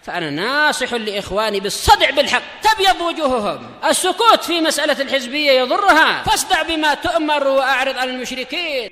فأنا ناصح لإخواني بالصدع بالحق تبيض وجوههم. السكوت في مسألة الحزبية يضرها، فاصدع بما تؤمر وأعرض عن المشركين.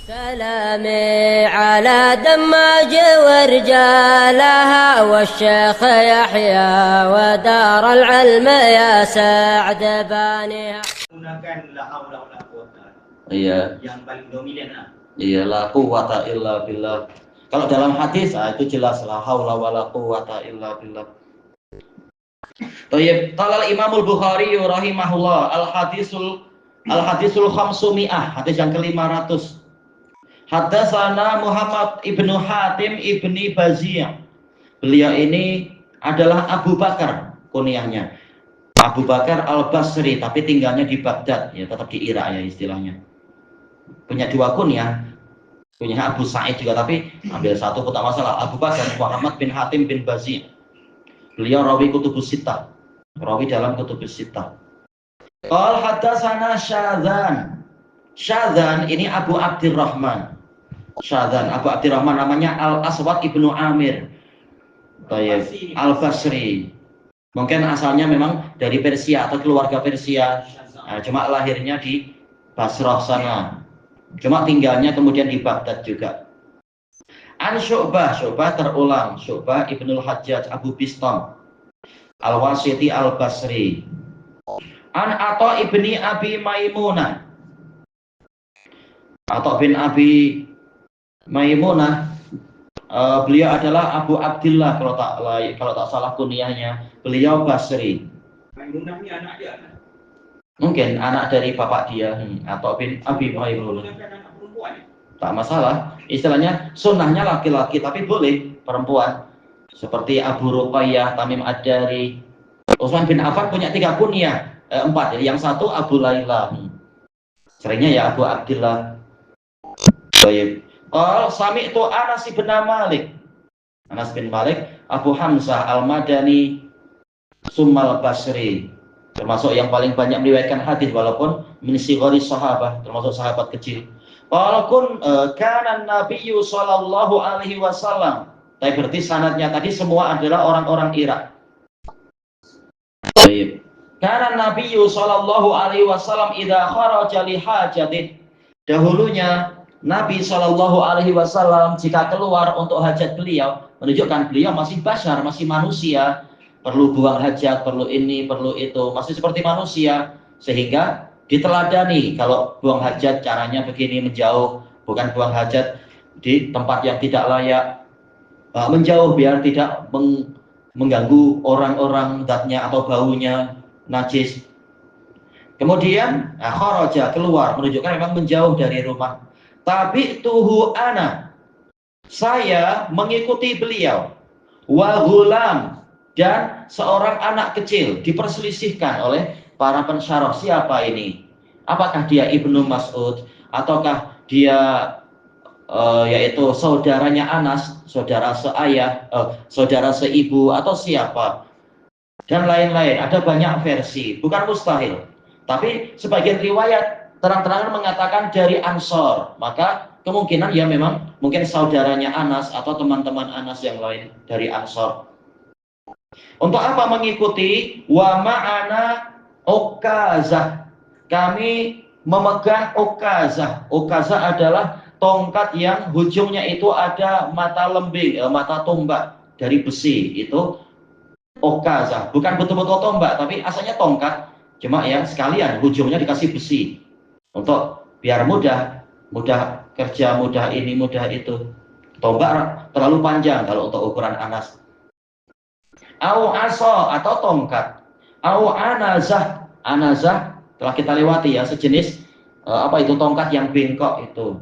سلامي على دماج ورجالها والشيخ يحيى ودار العلم يا سعد بانيها. Gunakan la haula wala quwata. Iya. Yang paling dominan. Iya, la quwata illa billah. Kalau dalam hadis itu jelas la haula wala quwata illa billah. Baik, qala Imamul Bukhari rahimahullah al-hadisul khamsumi'ah, hadis yang ke-500. Haddatsana Muhammad ibnu Hatim ibni Baziyah. Beliau ini adalah Abu Bakar kunyahnya. Abu Bakar al-Basri, tapi tinggalnya di Baghdad, ya tetap di Irak ya istilahnya. Punya dua kunyah. Kunyah Abu Sa'id juga, tapi ambil satu pun tak masalah. Abu Bakar Muhammad bin Hatim bin Baziyah. Beliau rawi kutubus sittah. Rawi dalam kutubus sittah. Qal haddatsana Syadzan. Syadzan ini Abu Abdurrahman. Syadzan Abu Abdurrahman namanya Al-Aswad ibnu Amir Al-Basri. Mungkin asalnya memang dari Persia atau keluarga Persia. Nah, cuma lahirnya di Basrah sana. Cuma tinggalnya kemudian di Baghdad juga. An Syu'bah terulang. Syu'bah ibnul Hajjaj Abu Bistam Al-Wasiti Al-Basri. An Atha ibni Abi Maimunah. Atha bin Abi Maimunah, beliau adalah Abu Abdillah kalau tak salah kunyahnya. Beliau Basri. Maimunah ini anak dia. Mungkin anak dari bapak dia, atau bin Abi Maimunah. Tak masalah. Istilahnya sunnahnya laki-laki, tapi boleh perempuan. Seperti Abu Ruqayyah, Tamim Ad-Dari. Utsman bin Affan punya 3 kunyah, 4 ya. Yang satu Abu Laila. Seringnya ya Abu Abdillah. Baik. Qal sami'tu Anas bin Malik. Anas bin Malik, Abu Hamzah Al-Madani Summal Basri. Termasuk yang paling banyak meriwayatkan hadis walaupun min sighari sahabah, termasuk sahabat kecil. Qala kana Nabiyyu sallallahu alaihi wasallam. Tapi berarti sanadnya tadi semua adalah orang-orang Irak. Baik. Kana Nabiyyu sallallahu alaihi wasallam idza kharaja li hajatin. Dahulunya Nabi Shallallahu Alaihi Wasallam jika keluar untuk hajat beliau, menunjukkan beliau masih bashar, masih manusia, perlu buang hajat, perlu ini, perlu itu, masih seperti manusia, sehingga diteladani kalau buang hajat caranya begini, menjauh, bukan buang hajat di tempat yang tidak layak, menjauh biar tidak mengganggu orang-orang zatnya atau baunya najis. Kemudian kharaja keluar, menunjukkan memang menjauh dari rumah. Tapi tuhu ana, saya mengikuti beliau. Wa ghulam, dan seorang anak kecil. Diperselisihkan oleh para pensyarah, siapa ini? Apakah dia Ibnu Mas'ud ataukah dia yaitu saudaranya Anas, saudara seayah, saudara seibu, atau siapa? Dan lain-lain. Ada banyak versi, bukan mustahil. Tapi sebagian riwayat terang-terangan mengatakan dari Ansor, maka kemungkinan ya memang mungkin saudaranya Anas atau teman-teman Anas yang lain dari Ansor. Untuk apa mengikuti? Wa ma'ana ukazah. Kami memegang ukazah. Ukazah adalah tongkat yang hujungnya itu ada mata lembing, mata tombak dari besi. Itu ukazah. Bukan betul-betul tombak, tapi asalnya tongkat. Cuma yang sekalian hujungnya dikasih besi. Untuk biar mudah kerja, mudah ini, mudah itu. Tombak terlalu panjang kalau untuk ukuran Anas. Au aso atau tongkat. Au anazah. Anazah telah kita lewati ya, sejenis apa itu tongkat yang bengkok itu.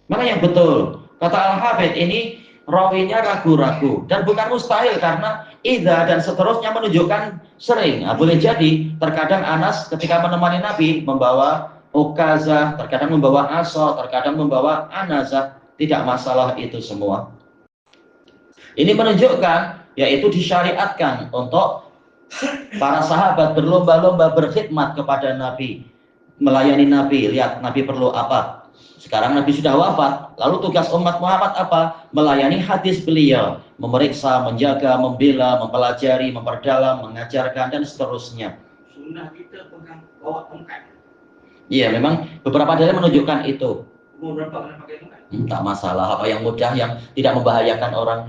Mana yang betul? Kata Al-Hafidz ini rawinya ragu-ragu dan bukan mustahil karena idza dan seterusnya menunjukkan sering. Boleh jadi terkadang Anas ketika menemani Nabi membawa ukazah, terkadang membawa aso, terkadang membawa anazah, tidak masalah itu semua. Ini menunjukkan yaitu disyariatkan untuk para sahabat berlomba-lomba berkhidmat kepada Nabi, melayani Nabi. Lihat Nabi perlu apa, Sekarang Nabi sudah wafat, lalu tugas umat Muhammad apa? Melayani hadis beliau, memeriksa, menjaga, membela, mempelajari, memperdalam, mengajarkan, dan seterusnya. Sunnah kita pegang bawa tongkat. Iya, memang beberapa dalil menunjukkan itu. Umur berapa kena pakai tongkat? Tak masalah, apa yang mudah, yang tidak membahayakan orang.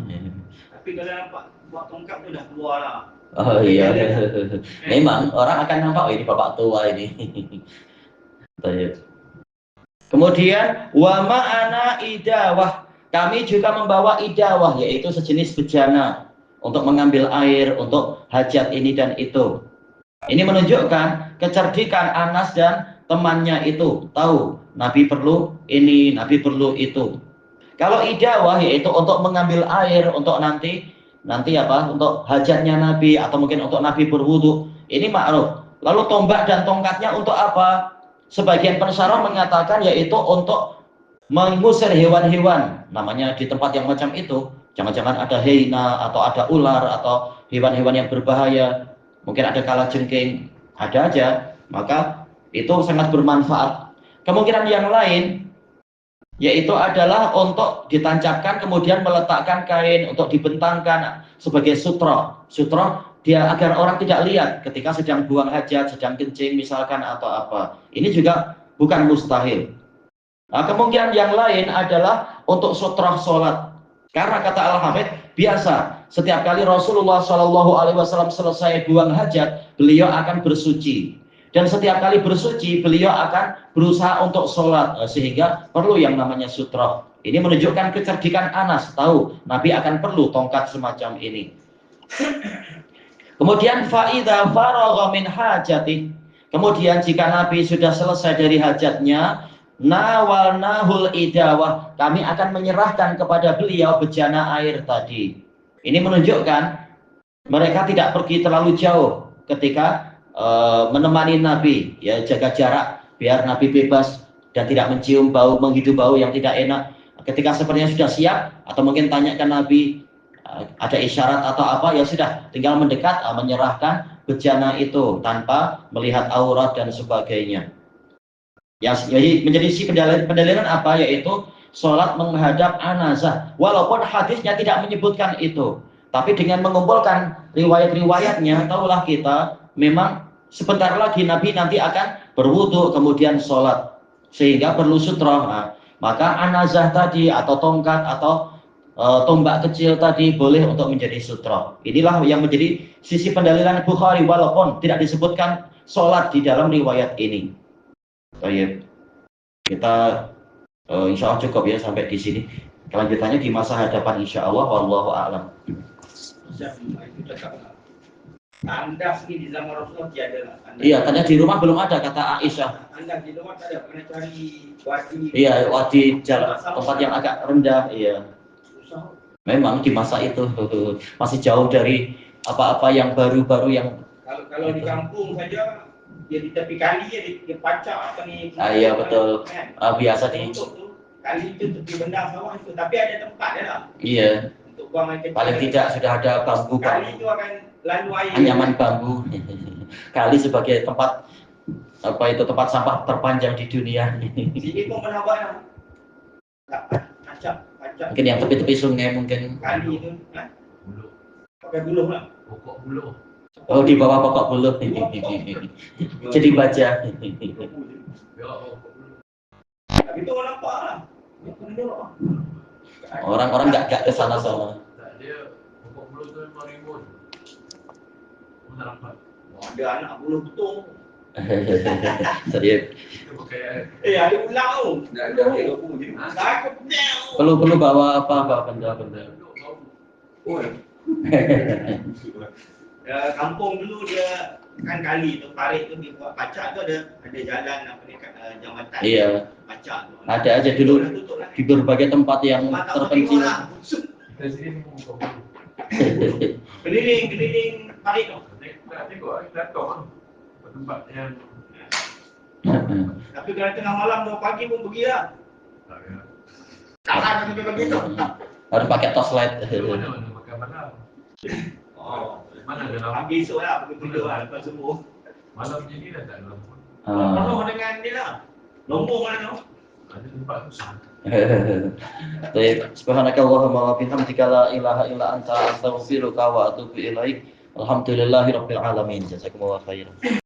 Tapi kalau nampak bawa tongkat tu dah keluar lah. Oh iya, memang orang akan nampak, oh ini bapak tua ini. Kemudian wa ma'ana idawah, kami juga membawa idawah, yaitu sejenis bejana untuk mengambil air untuk hajat ini dan itu. Ini menunjukkan kecerdikan Anas dan temannya itu, tahu Nabi perlu ini, Nabi perlu itu. Kalau idawah yaitu untuk mengambil air untuk nanti apa? Untuk hajatnya Nabi atau mungkin untuk Nabi berwudu. Ini ma'ruf. Lalu tombak dan tongkatnya untuk apa? Sebagian pensyarah mengatakan yaitu untuk mengusir hewan-hewan, namanya di tempat yang macam itu. Jangan-jangan ada hyena atau ada ular atau hewan-hewan yang berbahaya. Mungkin ada kalajengking, ada aja. Maka itu sangat bermanfaat. Kemungkinan yang lain yaitu adalah untuk ditancapkan kemudian meletakkan kain untuk dibentangkan sebagai sutra. Sutra dia agar orang tidak lihat ketika sedang buang hajat, sedang kencing misalkan atau apa. Ini juga bukan mustahil. Nah, kemungkinan yang lain adalah untuk sutra sholat. Karena kata Al-Hafidz, biasa setiap kali Rasulullah SAW selesai buang hajat, beliau akan bersuci. Dan setiap kali bersuci, beliau akan berusaha untuk sholat. Sehingga perlu yang namanya sutra. Ini menunjukkan kecerdikan Anas. Tahu, Nabi akan perlu tongkat semacam ini. Kemudian fa'idha faragha min hajati. Kemudian jika Nabi sudah selesai dari hajatnya, nawalnahul idawah, kami akan menyerahkan kepada beliau bejana air tadi. Ini menunjukkan mereka tidak pergi terlalu jauh ketika menemani Nabi, ya, jaga jarak biar Nabi bebas dan tidak mencium bau, menghidup bau yang tidak enak. Ketika sepertinya sudah siap atau mungkin tanyakan Nabi ada isyarat atau apa, ya sudah tinggal mendekat, menyerahkan bejana itu tanpa melihat aurat dan sebagainya. Yang menjadi si pendalilan apa, yaitu sholat menghadap anazah. Walaupun hadisnya tidak menyebutkan itu, tapi dengan mengumpulkan riwayat-riwayatnya, tahulah kita memang sebentar lagi Nabi nanti akan berwudu kemudian sholat, sehingga perlu sutra. Nah, maka anazah tadi atau tongkat atau tombak kecil tadi boleh untuk menjadi sutra. Inilah yang menjadi sisi pendalilan Bukhari walaupun tidak disebutkan sholat di dalam riwayat ini. Baik, kita insya Allah cukup ya sampai di sini. Kelanjutannya di masa hadapan insya Allah. Wallahu a'lam. Tandas ini di zaman Rasulullah tiada lah. Iya, tanda di rumah belum ada, kata Aisyah. Tandas di rumah tak ada, kena cari wadi. Iya, wadi jalan tempat yang agak rendah. Iya. Susah. Memang di masa itu masih jauh dari apa-apa yang baru-baru yang. Kalau di kampung saja, dia di tepi kali ya, dia pacak apa ni. Iya betul. Kan? Biasa di. Kali itu tepi benda sawah itu, tapi ada tempat ya lah. Iya. Untuk buang air kecil. Paling tidak sudah ada bambu. Kali itu akan lalu air. Anyaman bambu. Kali sebagai tempat apa itu, tempat sampah terpanjang di dunia. Sini pun pernah buat lah. Pacak. Mungkin yang tepi-tepi sungai mungkin. Kali itu, pakai buluh lah. Pokok buluh. Oh, di bawah pokok buluh. Jadi baja. Tapi itu orang nampak lah. Orang-orang nggak ke sana-sana. Dia pokok buluh tu memang rimbun. Mana nampak? Ada anak buluh betul. Serius. Kita pakai Ada ulang tu. Takut Perlu bawa apa benda-benda. Kampung dulu dia kan kali tu tarik tu dia buat pacak tu ada jalan apa ni, jambatan. Iya. Pacak tu. Ada aja dulu di berbagai tempat yang terpencil. kita sini pun pokok buluh. Keliling tarik tu. Nak tengok kita tengok tempat yang Tapi kalau tengah malam 2 pagi pun pergi lah. tak ya. Tak sampai begitu. Harus pakai torchlight. Mana pakai mana? Oh, Mana dalam pagi esok lah pergi tidur lah lepas subuh. malam jadi dah tak lampu. Penuh dengan dia lah. Lombong lah tu. Ada tempat susah. Baik, subhanakallahumma wa bihamdika la ilaha illa anta astaghfiruka wa atubu ilaik. Alhamdulillahirabbil alamin. Jazakumullahu khairan.